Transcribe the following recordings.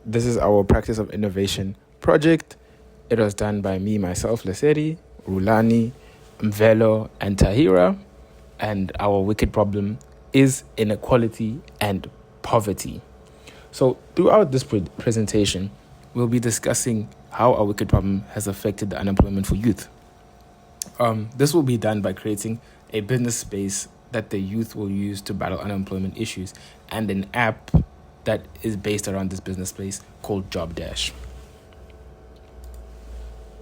This is our Practice of Innovation project. It was done by me, myself, Lesedi, Rhulani, Mvelo, and Tahira. And our wicked problem is inequality and poverty. So throughout this presentation, we'll be discussing how our wicked problem has affected the unemployment for youth. This will be done by creating a business space that the youth will use to battle unemployment issues and an app that is based around this business space called Job Dash.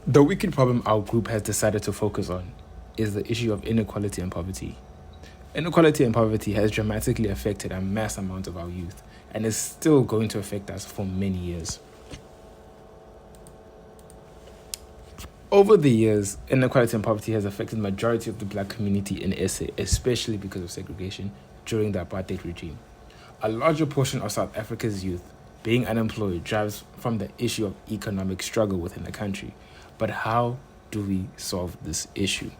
The wicked problem our group has decided to focus on is the issue of inequality and poverty. Inequality and poverty has dramatically affected a mass amount of our youth and is still going to affect us for many years. Over the years, inequality and poverty has affected the majority of the black community in SA, especially because of segregation during the apartheid regime. A larger portion of South Africa's youth being unemployed drives from the issue of economic struggle within the country. But how do we solve this issue?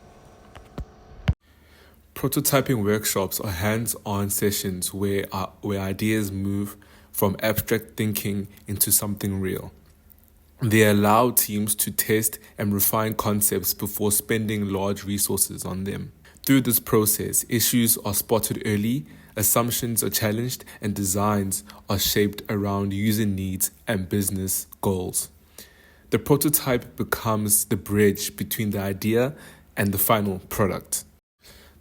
Prototyping workshops are hands-on sessions where ideas move from abstract thinking into something real. They allow teams to test and refine concepts before spending large resources on them. Through this process, issues are spotted early, assumptions are challenged, and designs are shaped around user needs and business goals. The prototype becomes the bridge between the idea and the final product.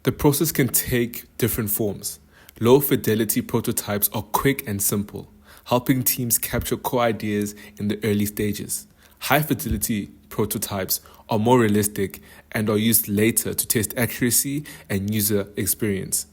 The process can take different forms. Low-fidelity prototypes are quick and simple, helping teams capture core ideas in the early stages. High-fidelity prototypes are more realistic and are used later to test accuracy and user experience.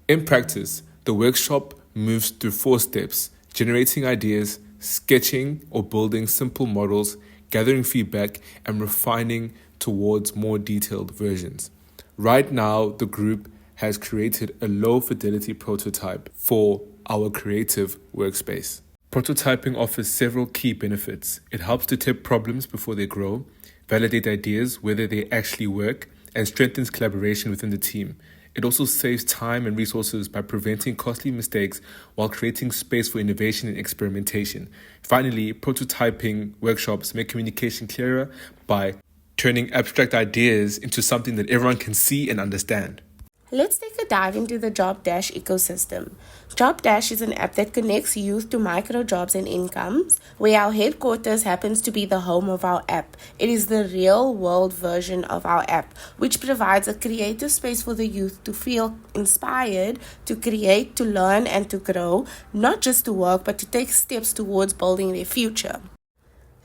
In practice, the workshop moves through 4 steps: generating ideas, sketching or building simple models, gathering feedback, and refining towards more detailed versions. Right now, the group has created a low-fidelity prototype for our creative workspace. Prototyping offers several key benefits. It helps detect problems before they grow, validate ideas, whether they actually work, and strengthens collaboration within the team. It also saves time and resources by preventing costly mistakes while creating space for innovation and experimentation. Finally, prototyping workshops make communication clearer by turning abstract ideas into something that everyone can see and understand. Let's take a dive into the Job Dash ecosystem. Job Dash is an app that connects youth to micro jobs and incomes, where our headquarters happens to be the home of our app. It is the real-world version of our app, which provides a creative space for the youth to feel inspired, to create, to learn, and to grow, not just to work, but to take steps towards building their future.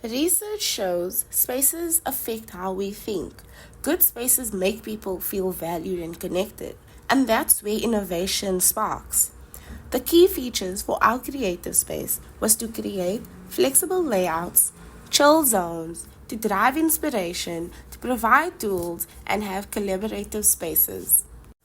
Research shows spaces affect how we think. Good spaces make people feel valued and connected, and that's where innovation sparks. The key features for our creative space was to create flexible layouts, chill zones, to drive inspiration, to provide tools, and have collaborative spaces.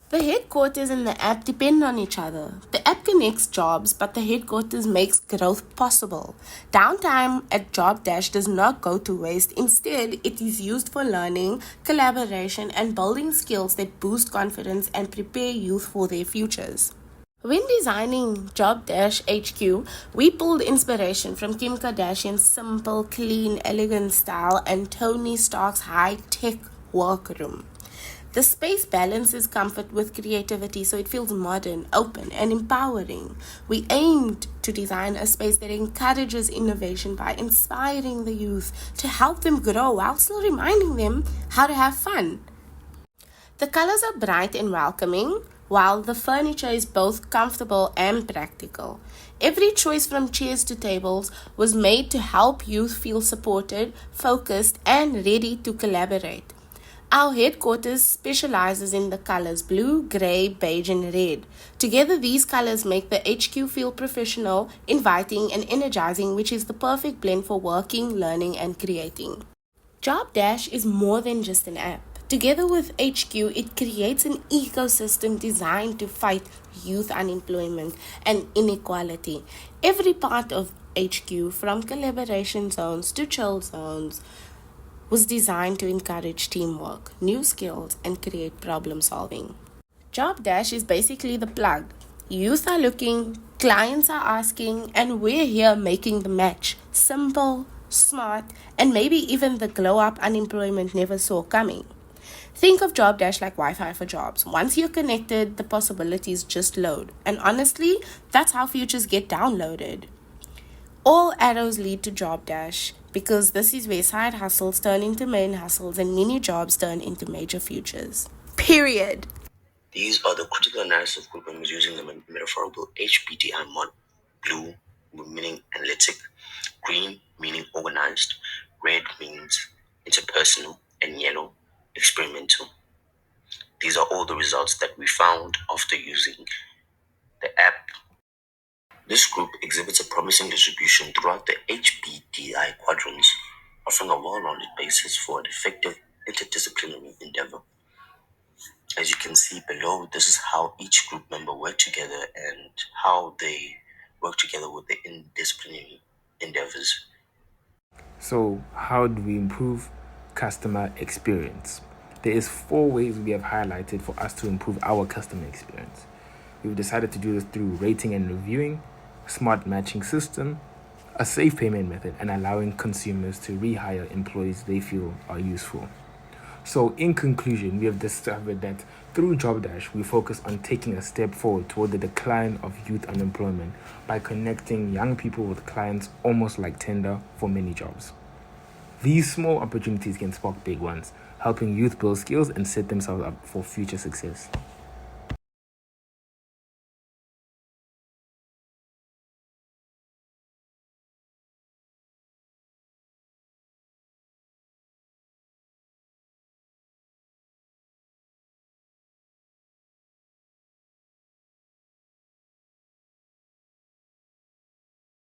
The headquarters and the app depend on each other. The app connects jobs, but the headquarters makes growth possible. Downtime at Job Dash does not go to waste. Instead, it is used for learning, collaboration, and building skills that boost confidence and prepare youth for their futures. When designing Job Dash HQ, we pulled inspiration from Kim Kardashian's simple, clean, elegant style and Tony Stark's high-tech workroom. The space balances comfort with creativity, so it feels modern, open, and empowering. We aimed to design a space that encourages innovation by inspiring the youth to help them grow while still reminding them how to have fun. The colors are bright and welcoming, while the furniture is both comfortable and practical. Every choice from chairs to tables was made to help youth feel supported, focused, and ready to collaborate. Our headquarters specializes in the colors blue, gray, beige, and red. Together, these colors make the HQ feel professional, inviting, and energizing, which is the perfect blend for working, learning, and creating. Job Dash is more than just an app. Together with HQ, it creates an ecosystem designed to fight youth unemployment and inequality. Every part of HQ, from collaboration zones to chill zones, was designed to encourage teamwork, new skills, and create problem solving. Job Dash is basically the plug. Youth are looking Clients are asking, and we're here making the match simple, smart, and maybe even the glow up unemployment never saw coming. Think of Job Dash like Wi Fi for jobs. Once you're connected, the possibilities just load. And honestly, that's how futures get downloaded. All arrows lead to Job Dash because this is where side hustles turn into main hustles and mini jobs turn into major futures. Period. These are the critical analysis of group members using the metaphorical HPTI model. Blue meaning analytic, green meaning organized, red means interpersonal, and yellow experimental. These are all the results that we found after using the app. This group exhibits a promising distribution throughout the HPDI quadrants, offering a well-rounded basis for an effective interdisciplinary endeavor. As you can see below, this is how each group member work together and how they work together with the interdisciplinary endeavors. So, how do we improve customer experience? There is 4 ways we have highlighted for us to improve our customer experience. We've decided to do this through rating and reviewing, smart matching system, a safe payment method, and allowing consumers to rehire employees they feel are useful. So, in conclusion, we have discovered that through Job Dash, we focus on taking a step forward toward the decline of youth unemployment by connecting young people with clients almost like Tinder for many jobs. These small opportunities can spark big ones, helping youth build skills and set themselves up for future success.